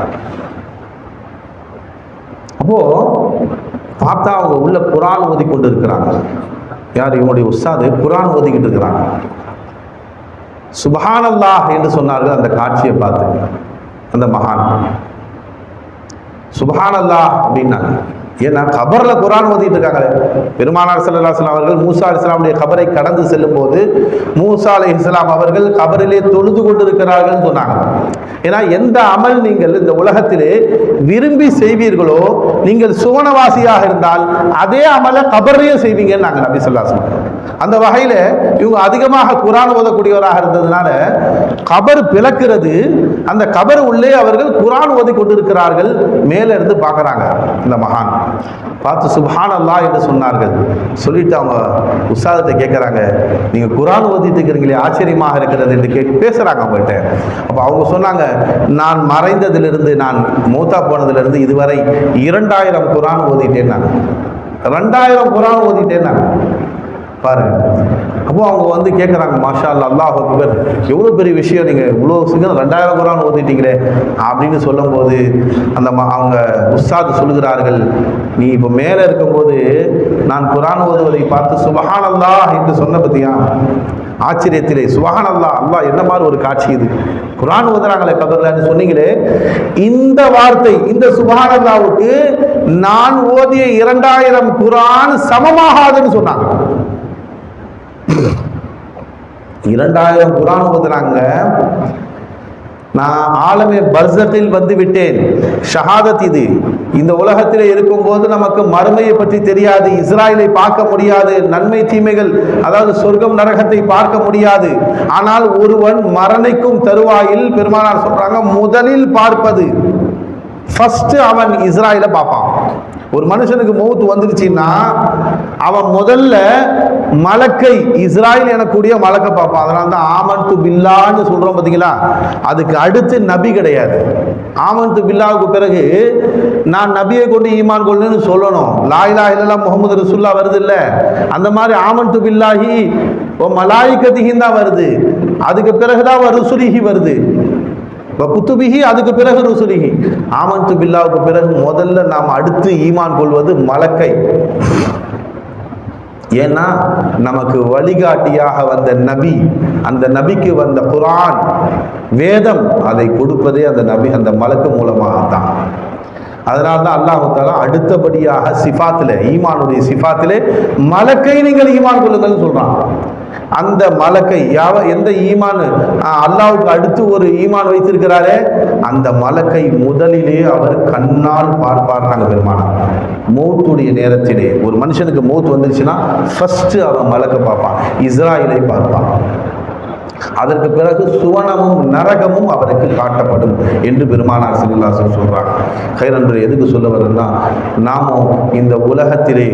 அப்போது பார்த்தா அவங்க உள்ள குர்ஆன் ஓதி கொண்டு இருக்கிறாங்க. யார்? இவங்களுடைய உஸ்தாது குர்ஆன் ஓதிக்கிட்டு இருக்கிறாங்க. சுப்ஹானல்லாஹ் என்று சொன்னார்கள். அந்த காட்சியை பார்த்து அந்த மகான் சுப்ஹானல்லாஹ் அப்படின்னாங்க. ஏன்னா கபரில் குர்ஆன் ஓதிட்டு இருக்காங்களே. பெருமானார் ஸல்லல்லாஹு அலைஹி வஸல்லம் அவர்கள் மூசா அலைஹிஸ்ஸலாமுடைய கபரை கடந்து செல்லும் போது மூசா அலைஹிஸ்ஸலாம் அவர்கள் கபரிலே தொழுது கொண்டு இருக்கிறார்கள் சொன்னாங்க. ஏன்னா எந்த அமல் நீங்கள் இந்த உலகத்திலே விரும்பி செய்வீர்களோ, நீங்கள் சுவனவாசியாக இருந்தால் அதே அமலை கபர்லையும் செய்வீங்கன்னு நாங்கள் நபி ஸல்லல்லாஹு அலைஹி வஸல்லம். அந்த வகையில் இவங்க அதிகமாக குர்ஆன் ஓதக்கூடியவராக இருந்ததுனால கபர் பிளக்கிறது. அந்த கபர் உள்ளே அவர்கள் குர்ஆன் ஓதி கொண்டிருக்கிறார்கள். மேலே இருந்து பார்க்குறாங்க. இந்த மகான் பார்த்து சுப்ஹானல்லாஹ் என்று சொன்னார்கள். சொல்லிட்டு அவங்க உஸ்தாதத்தை கேட்குறாங்க, நீங்கள் குர்ஆன் ஓதிட்டு இருக்கிறீங்களே, ஆச்சரியமாக இருக்கிறது என்று பேசுகிறாங்க அவங்கள்ட்ட. அப்போ அவங்க சொன்னாங்க, நான் மறைந்ததிலிருந்து, நான் மூத்தா போனதிலிருந்து இதுவரை 2000 குர்ஆன் ஓதிட்டேன். நான் 2000 குர்ஆன் ஓதிட்டேன். நான் பாருங்க, அப்போ அவங்க வந்து கேட்குறாங்க, மாஷா அல்லா, அல்லாஹ் அக்பர், எவ்வளோ பெரிய விஷயம், நீங்கள் இவ்வளோ சீக்கிரம் 2000 குரான் ஓதிட்டீங்களே அப்படின்னு சொல்லும்போது அந்த அவங்க உஸ்தாத் சொல்கிறார்கள், நீ இப்போ மேலே இருக்கும்போது நான் குரான் ஓதுவதை பார்த்து சுபஹான் அல்லாஹ் என்று சொன்ன பத்தியா, ஆச்சரியத்திலே சுபஹான் அல்லாஹ், அல்லாஹ் என்ன மாதிரி ஒரு காட்சி இது, குரான் ஓதுறாங்களே கபர்லன்னு சொன்னீங்களே, இந்த வார்த்தை, இந்த சுபஹான் அல்லாஹ்வுக்கு நான் ஓதிய 2000 குரான் சமமாகாதுன்னு சொன்னாங்க. 2000 குரான் ஓதுறாங்க. நான் ஆலமே பர்ஸத்தில் வந்து விட்டேன், ஷஹாதத் இது. இந்த உலகத்திலே இருக்கும்போது நமக்கு மறுமையை பற்றி தெரியாது, இஸ்ராயலை பார்க்க முடியாது, நன்மை தீமைகள், அதாவது சொர்க்கம் நரகத்தை பார்க்க முடியாது. ஆனால் ஒருவன் மரணிக்கும் தருவாயில் பெருமானார் சொல்றாங்க, முதலில் பார்ப்பது ஃபர்ஸ்ட் அவன் இஸ்ராயலை பார்ப்பான். ஒரு மனுஷனுக்கு மௌத் வந்துருச்சுன்னா அவன் முதல்ல மலக்கை, இஸ்ராயல் எனக்கூடிய மலக்கை பார்ப்பான். அதனால தான் ஆமன்து பில்லான்னு சொல்றோம் பார்த்தீங்களா, அதுக்கு அடுத்து நபி கிடையாது. ஆமன்து பில்லாவுக்கு பிறகு நான் நபியை கொண்டு ஈமான் கொள்ளுன்னு சொல்லணும். லா இலாஹ இல்லல்லாஹ் முஹம்மது ரசூலுல்லாஹ் வருது இல்லை, அந்த மாதிரி ஆமன்து பில்லாஹி ஓ மலாயிகத்திஹின் தான் வருது. அதுக்கு பிறகுதான் ருசுலிஹி வருது, குத்துபிஹி, அதுக்கு பிறகு ருசுலிஹி. ஆமன்து பில்லாவுக்கு பிறகு முதல்ல நாம் அடுத்து ஈமான் கொள்வது மலக்கை. ஏன்னா நமக்கு வழிகாட்டியாக வந்த நபி, அந்த நபிக்கு வந்த குர்ஆன் வேதம், அதை கொடுப்பதே அந்த நபி, அந்த மலக்கு மூலமாக தான். அதனால தான் அல்லாஹ் தஆலா அடுத்தபடியாக சிஃபாத்திலே, ஈமானுடைய சிஃபாத்திலே மலக்கை நீங்கள் ஈமான் கொள்ளுங்கள்னு சொல்றான். அந்த மலக்கை எந்த ஈமான் அல்லாஹ்வுக்கு அடுத்து ஒரு ஈமான் வைத்திருக்கிறாரே, அந்த மலக்கை முதலிலே அவர் கண்ணால் பார்ப்பார்னாங்க பெருமானார். மௌத்துடைய நேரத்திலே ஒரு மனுஷனுக்கு மௌத் வந்துருச்சுன்னா ஃபர்ஸ்ட் அவன் மலக்கை பார்ப்பான், இஸ்ராயலை பார்ப்பான். அதற்கு பிறகு சுவனமும் நரகமும் அவருக்கு காட்டப்படும் என்று பெருமானார் ஸல்லல்லாஹு அலைஹி வஸல்லம் சொல்றாங்க. கைரன்று எதுக்கு சொல்ல வரேன்னா, நாமும் இந்த உலகத்திலே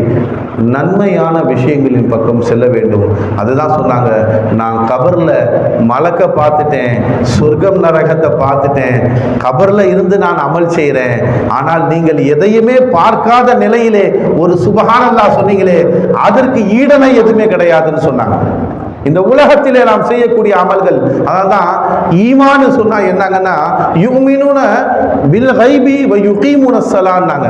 நன்மையான விஷயங்களின் பக்கம் செல்ல வேண்டும். அதுதான் சொன்னாங்க, நான் கபர்ல மலக்க பார்த்துட்டேன், சொர்க்கம் நரகத்தை பார்த்துட்டேன், கபர்ல இருந்து நான் அமல் செய்கிறேன், ஆனால் நீங்கள் எதையுமே பார்க்காத நிலையிலே ஒரு சுபஹானல்லாஹ் சொன்னீங்களே, அதற்கு ஈடனை எதுவுமே கிடையாதுன்னு சொன்னாங்க. இந்த உலகத்திலே நாம் செய்யக்கூடிய அமல்கள், அதான் ஈமான் சொன்னா என்னங்கன்னா, யுமினுன பில் கைபி வ யுகீமுன ஸலான்னாங்க.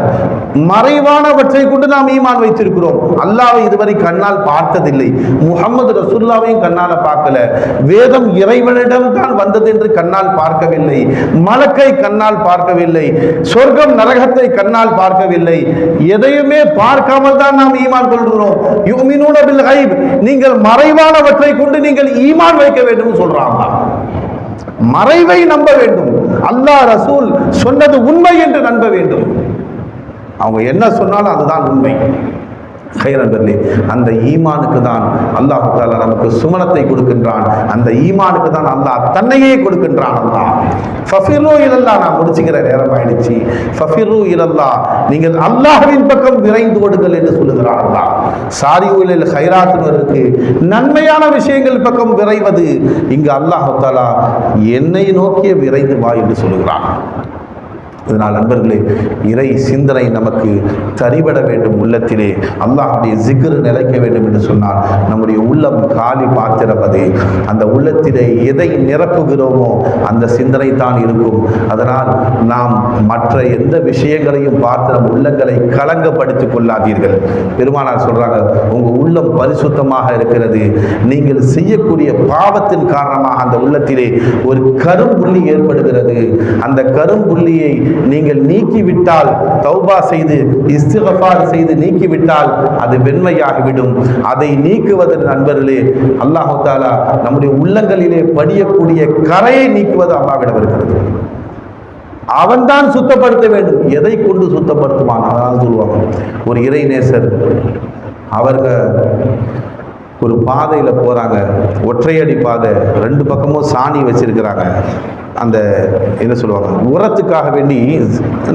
மறைவானவற்றை கொண்டு நாம் ஈமான் வைத்திருக்கிறோம். அல்லாஹ்வை இதுவரை கண்ணால் பார்த்ததில்லை, முஹம்மது ரசூலுல்லாஹ்வையும் கண்ணால பார்க்கல, வேதம் இறைவனிடம் தான் வந்தது என்று கண்ணால் பார்க்கவில்லை, மலக்கை கண்ணால் பார்க்கவில்லை, சொர்க்கம் நரகத்தை கண்ணால் பார்க்கவில்லை, எதையுமே பார்க்காமல் தான் நாம் ஈமான் கொள்கிறோம். யுமினுன பில் கைப், நீங்கள் மறைவானவற்றை கொண்டு நீங்கள் ஈமான் வைக்க வேண்டும் சொல்றாங்க. மறைவை நம்ப வேண்டும், அல்லாஹ் ரசூல் சொன்னது உண்மை என்று நம்ப வேண்டும். அவங்க என்ன சொன்னாலும் அதுதான் உண்மை. கைரன்பர்களே, அந்த ஈமானுக்கு தான் அல்லாஹ் தஆலா நமக்கு சுமனத்தை கொடுக்கின்றான். அந்த ஈமானுக்கு தான் அல்லாஹ் தன்னையே கொடுக்கின்றான். அல்லாஹ் ஃபஃபிரு இலல்லாஹ், நான் முடிச்சுக்கிற நேரம் ஆயிடுச்சு. ஃபஃபிரு இலல்லாஹ், நீங்கள் அல்லாஹ்வின் பக்கம் விரைந்து ஓடுங்கள் என்று சொல்லுகிறான் அல்லாஹ். சாரியுல் கைராத்துன்னு இருக்கு, நன்மையான விஷயங்கள் பக்கம் விரைவது. இங்கு அல்லாஹ் தஆலா என்னை நோக்கிய விரைந்து வா என்று சொல்லுகிறான். இதனால் நண்பர்களே, இறை சிந்தனை நமக்கு தரிபட வேண்டும், உள்ளத்திலே அல்லாஹ்வுடைய ஜிக்ர் நிலைக்க வேண்டும் என்று சொன்னால் நம்முடைய உள்ளம் காலி பாத்திரப்பதே. அந்த உள்ளத்திலே எதை நிரப்புகிறோமோ அந்த சிந்தனை தான் இருக்கும். அதனால் நாம் மற்ற எந்த விஷயங்களையும் பார்த்து நம் உள்ளங்களை கலங்கப்படுத்திக் கொள்ளாதீர்கள். பெருமானார் சொல்றாங்க, உங்க உள்ளம் பரிசுத்தமாக இருக்கிறது, நீங்கள் செய்யக்கூடிய பாவத்தின் காரணமாக அந்த உள்ளத்திலே ஒரு கரும்புள்ளி ஏற்படுகிறது. அந்த கரும்புள்ளியை நீங்கள் நீக்கிவிட்டால், தௌபா செய்து இஸ்திக்ஃபார் செய்து நீக்கிவிட்டால் அது வெண்மையாகிவிடும். அதை நீக்குவதற்கு நண்பர்களே, அல்லாஹ் தஆலா நம்முடைய உள்ளங்களிலே படியக்கூடிய கரையை நீக்குவது அல்லாஹ்விடம் இருக்கிறது. அவன்தான் சுத்தப்படுத்த வேண்டும். எதை கொண்டு சுத்தப்படுத்துவான்? அதான் சொல்லுவாங்க, ஒரு இறைநேசர் அவர்கள் ஒரு பாதையில் போகிறாங்க, ஒற்றையடி பாதை, 2 பக்கமும் சாணி வச்சிருக்கிறாங்க. அந்த என்ன சொல்லுவாங்க, உரத்துக்காக வேண்டி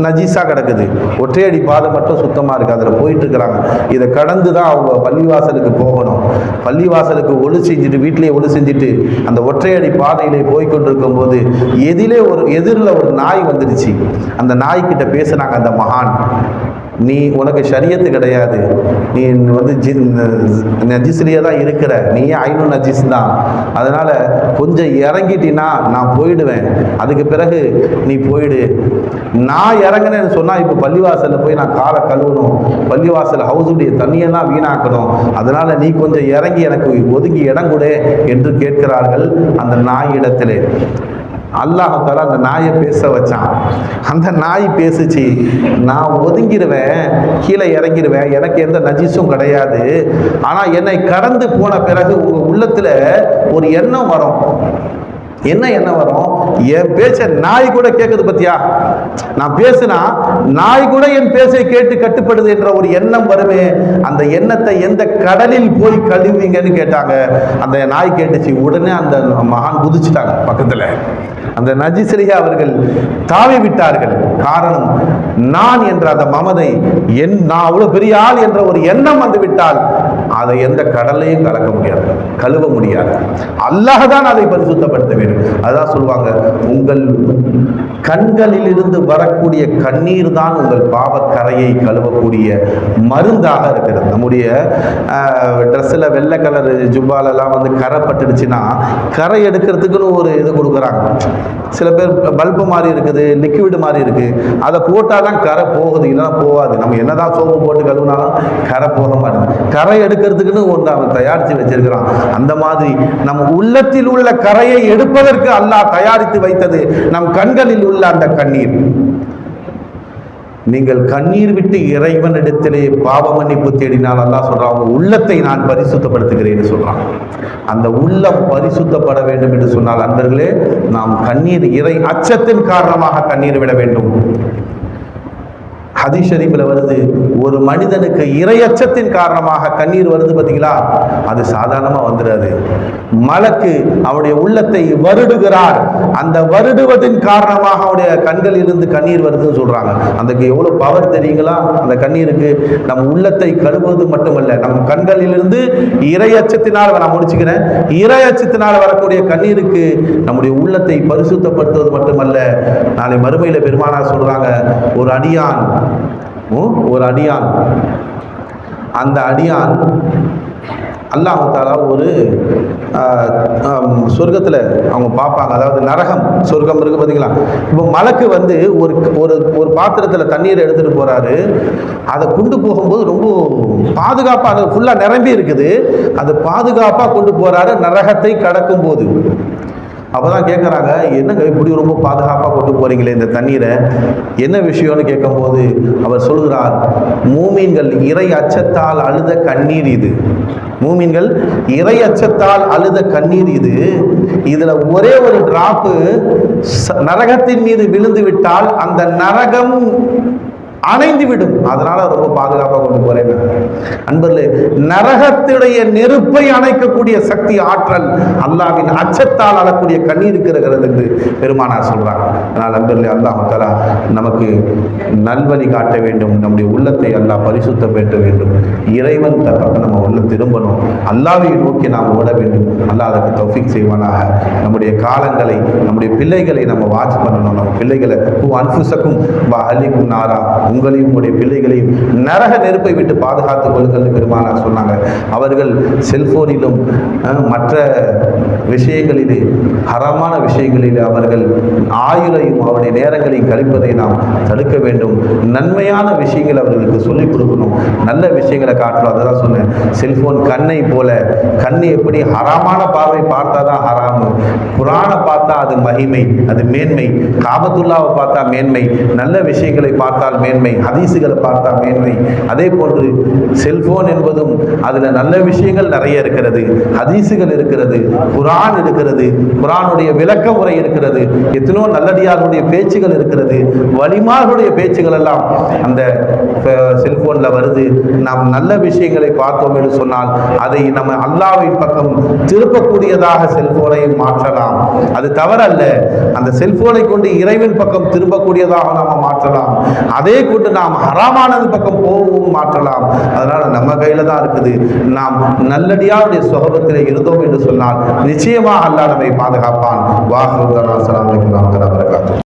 நஜீஸாக கிடக்குது, ஒற்றையடி பாதை மட்டும் சுத்தமாக இருக்குது. அதில் போயிட்டு இருக்கிறாங்க. இதை கடந்து தான் அவங்க பள்ளிவாசலுக்கு போகணும். பள்ளிவாசலுக்கு ஒளி செஞ்சுட்டு, வீட்டிலேயே ஒளி செஞ்சுட்டு அந்த ஒற்றையடி பாதையிலே போய்கொண்டிருக்கும் போது எதிரில் ஒரு நாய் வந்துடுச்சு. அந்த நாய்கிட்ட பேசுனாங்க அந்த மகான், நீ உனக்கு ஷரியத்து கிடையாது, நீ வந்து நஜிஸ்லேயே தான் இருக்கிற, நீயே ஐநூறு நஜிஸ் தான், அதனால் கொஞ்சம் இறங்கிட்டினா நான் போயிடுவேன், அதுக்கு பிறகு நீ போயிடு. நான் இறங்கினேன்னு சொன்னால் இப்போ பள்ளிவாசலில் போய் நான் காலை கழுவணும், பள்ளிவாசல் ஹவுஸுடைய தண்ணியெல்லாம் வீணாக்கணும், அதனால் நீ கொஞ்சம் இறங்கி எனக்கு ஒதுங்கி இடம் கொடு என்று கேட்கிறார்கள் அந்த நாய் இடத்திலே. அல்லாஹால அந்த நாயை பேச வச்சான். அந்த நாய் பேசுச்சு, நான் ஒதுங்கிடுவேன், கீழே இறங்கிடுவேன், எனக்கு எந்த நஜீஸும் கிடையாது, ஆனால் என்னை கடந்து போன பிறகு உங்கள் உள்ளத்தில் ஒரு எண்ணம் வரும். என்ன எண்ணம் வரும்? என் பேச்ச நாய் கூட கேட்குது பத்தியா, நான் பேசுனா நாய் கூட என் பேச்சை கேட்டு கட்டுப்படுது என்ற ஒரு எண்ணம் வருமே, அந்த எண்ணத்தை எந்த கடலில் போய் கழுவிங்கன்னு கேட்டாங்க. அந்த நாய் கேட்டுச்சு. உடனே அந்த மகான் குதிச்சுட்டாங்க பக்கத்தில். அந்த நஜிஸ்லேயே அவர்கள் தாவி விட்டார்கள். காரணம், நான் என்ற அந்த மமதை, நான் அவ்வளோ பெரிய ஆள் என்ற ஒரு எண்ணம் வந்து விட்டால் அதை எந்த கடலையும் கலக்க முடியாது, கழுவ முடியாது. அல்லாஹ் தான் அதை பரிசுத்தப்படுத்த வேண்டும். அதான் சொல்லுவாங்க, உங்கள் கண்களில் இருந்து வரக்கூடிய கண்ணீர் தான் உங்கள் பாவக்கரையை கழுவக்கூடிய மருந்தாக இருக்கிறது. நம்முடைய ட்ரெஸ்ஸில் வெள்ளை கலர் ஜுப்பாலெல்லாம் வந்து கரை பட்டுடுச்சுன்னா கரை எடுக்கிறதுக்குன்னு ஒரு இது கொடுக்குறாங்க. சில பேர் பல்பு மாதிரி இருக்குது, லிக்விடு மாதிரி இருக்குது, அதை போட்டால் தான் கரை போகுது, இல்லைன்னா போகாது. நம்ம என்னதான் சோப்பு போட்டு கழுவினாலும் கரை போக மாட்டேங்குது. கரை எடுக்கிறதுக்குன்னு ஒன்று அவன் தயாரித்து வச்சிருக்கிறான். அந்த மாதிரி நம் உள்ளத்தில் உள்ள கரையை எடுப்பதற்கு அல்லாஹ் தயாரித்து வைத்தது நம் கண்களில் உள்ள அந்த கண்ணீர். நீங்கள் கண்ணீர் விட்டு இறைவனிடத்திலே பாவ மன்னிப்பு தேடினால் அல்லாஹ் சொல்றான், உள்ளத்தை நான் பரிசுத்தப்படுத்துகிறேன்னு சொல்றான். அந்த உள்ளம் பரிசுத்தப்பட வேண்டும் என்று சொன்னால் அன்பர்களே, நாம் கண்ணீர் இறை அச்சத்தின் காரணமாக கண்ணீர் விட வேண்டும். ஹதீஸ் ஷரீஃபில் வருது, ஒரு மனிதனுக்கு இறை அச்சத்தின் காரணமாக கண்ணீர் வருது பார்த்தீங்களா, அது சாதாரணமாக வந்துடாது. மலக்கு அவனுடைய உள்ளத்தை வருடுகிறார், அந்த வருடுவதின் காரணமாக அவனுடைய கண்களில் இருந்து கண்ணீர் வருதுன்னு சொல்றாங்க. அதுக்கு எவ்வளவு பவர் தெரியுங்களா? அந்த கண்ணீருக்கு நம் உள்ளத்தை கழுவுவது மட்டுமல்ல, நம் கண்களிலிருந்து இறை அச்சத்தினால், நான் முடிச்சுக்கிறேன், இறை அச்சத்தினால் வரக்கூடிய கண்ணீருக்கு நம்முடைய உள்ளத்தை பரிசுத்தப்படுத்துவது மட்டுமல்ல, நாளை மறுமையில பெருமானார் சொல்றாங்க, ஒரு அடியான் அந்த அடியான் அல்லாஹ் தஆலா ஒரு சொர்க்கத்தில் அவங்க பார்ப்பாங்க. அதாவது நரகம் சொர்க்கம் இருக்கு பார்த்தீங்களா. இப்போ மலக்கு வந்து ஒரு பாத்திரத்தில் தண்ணீரை எடுத்துகிட்டு போகிறாரு. அதை கொண்டு போகும்போது ரொம்ப பாதுகாப்பாக, அது ஃபுல்லாக நிரம்பி இருக்குது, அது பாதுகாப்பாக கொண்டு போகிறாரு நரகத்தை கடக்கும் போது. அப்போதான் கேட்குறாங்க, என்னங்க இப்படி ரொம்ப பாதுகாப்பாக கொண்டு போகிறீங்களே இந்த தண்ணீரை, என்ன விஷயம்னு கேட்கும்போது அவர் சொல்கிறார், மூமீன்கள் இறை அச்சத்தால் அழுத கண்ணீர் இது. மூமீன்கள் இறை அச்சத்தால் அழுத கண்ணீர் இது. இதில் ஒரே ஒரு டிராப்பு நரகத்தின் மீது விழுந்து விட்டால் அந்த நரகம் அணைந்து விடும், அதனால ரொம்ப பாதுகாப்பாக கொண்டு போறேன். அன்பர்களே, நரகத்துடைய நெருப்பை அணைக்கக்கூடிய சக்தி, ஆற்றல் அல்லாஹ்வின் அச்சத்தால் அழக்கூடிய கண்ணீருக்கு இருக்கிறது என்று பெருமானார் சொல்றாங்க. அதனால் அன்பர்களே, அல்லாஹ் தஆலா நமக்கு நல்வழி காட்ட வேண்டும், நம்முடைய உள்ளத்தை அல்லாஹ் பரிசுத்தப்படுத்த வேண்டும், இறைவன் பக்கம் நம்ம உள்ள திரும்பணும், அல்லாஹ்வை நோக்கி நாம் ஓட வேண்டும். அல்லாஹ் அதற்கு தௌஃபீக் செய்வானாக. நம்முடைய காலங்களை, நம்முடைய பிள்ளைகளை நம்ம வாட்ச் பண்ணணும். நம்ம பிள்ளைகளை அன்ஃபுஸக்கும் வஅஹ்லிக்கும் நாரா, உங்களையும் உங்களுடைய பிள்ளைகளையும் நரக நெருப்பை விட்டு பாதுகாத்துக் கொள்ளுங்கள் பெருமானார் சொன்னாங்க. அவர்கள் செல்போனிலும் மற்ற விஷயங்களிலே, ஹராமான விஷயங்களிலே அவர்கள் ஆயுளையும் அவருடைய நேரங்களையும் கழிப்பதை நாம் தடுக்க வேண்டும். நன்மையான விஷயங்கள் அவர்களுக்கு சொல்லிக் கொடுக்கணும், நல்ல விஷயங்களை காட்டணும். அதான் சொன்னேன், செல்போன் கண்ணை போல, கண்ணு எப்படி ஹராமான பார்வை பார்த்தா தான் ஹராமு, குரானை பார்த்தா அது மகிமை, அது மேன்மை, காபத்துல்லாவை பார்த்தா மேன்மை, நல்ல விஷயங்களை பார்த்தால் மேன்மை, ஹதீசுகளை பார்த்தா மேன்மை. அதே போன்று செல்போன் என்பதும் அதுல நல்ல விஷயங்கள் நிறைய இருக்கிறது, ஹதீசுகள் இருக்கிறது, குரான் இருக்கிறது, குரானுடைய விளக்க முறை இருக்கிறது, எத்தனோ நல்லடியாருடைய பேச்சுகள் இருக்கிறது, வலிமார்களுடைய பேச்சுகள் எல்லாம் அந்த செல்போன்ல வருது. நாம் நல்ல விஷயங்களை பார்த்தோம் என்று சொன்னால் அதை நம்ம அல்லாஹ்வின் பக்கம் திருப்பக்கூடியதாக செல்போனை மாற்றலாம். அது தவறல்ல. அந்த செல்போனை கொண்டு இறைவன் பக்கம் திரும்பக்கூடியதாக நாம மாற்றலாம். அதே கொண்டு நாம் ஹராமானது பக்கம் போகவும் மாற்றலாம். அதனால நம்ம கையில தான் இருக்குது. நாம் நல்லடியாருடைய சுகபத்தில் இருந்தோம் என்று சொன்னால் நிச்சயமாக அல்லாஹ் நம்மை பாதுகாப்பான். வாஹ். அஸ்ஸலாமு அலைக்கும் வரஹ்மத்துல்லாஹி வபரகாத்துஹு.